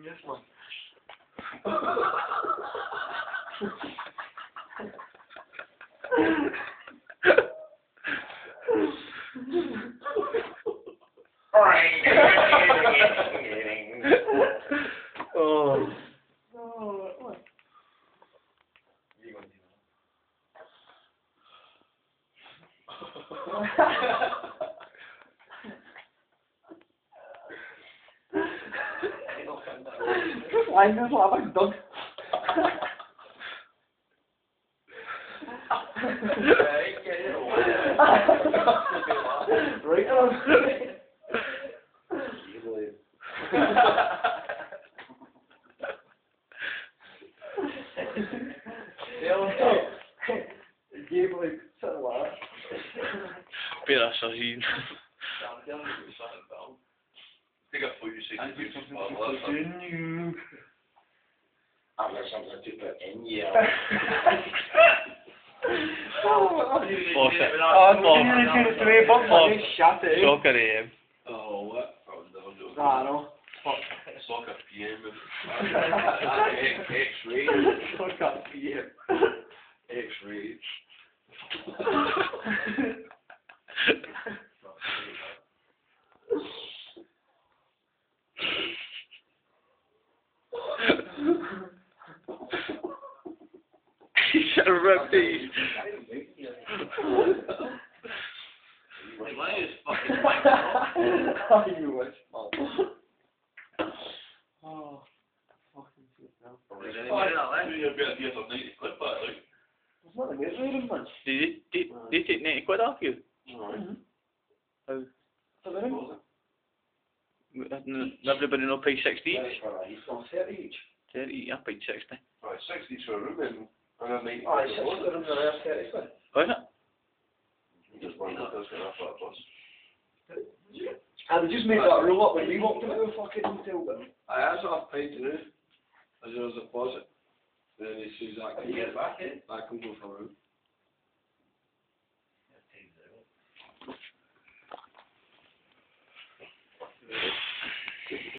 Yes, man. Oh. Oh, what? You going to Why is this like a dog? Right on. Gave like such a laugh. Bit assassin. Think I thought you said I you did did something something to put in you. I've got something to put in you. Soccer AM. Oh, what? I was never doing I know. Soccer PM. X-ray. Soccer PM. X-ray. He's a rugby. Why is fucking Oh, you wish, man. Oh, fucking shit now. You're a bit of 90 quid back, like. It's not a good reading, man. Did they take 90 quid off you? How? For the ring? Everybody no pay 60 each? He's got 30 each. 30, I paid 60. Right, 60 for a room and a 90 Oh, quid. 60 for them, the rest 30 quid. Was it? Just one that does get off that plus. And they just made that rule up when we walked into the fucking hotel room. That's what I've paid to do. As a deposit. Then he says that Can you get it back in? I can go for a room.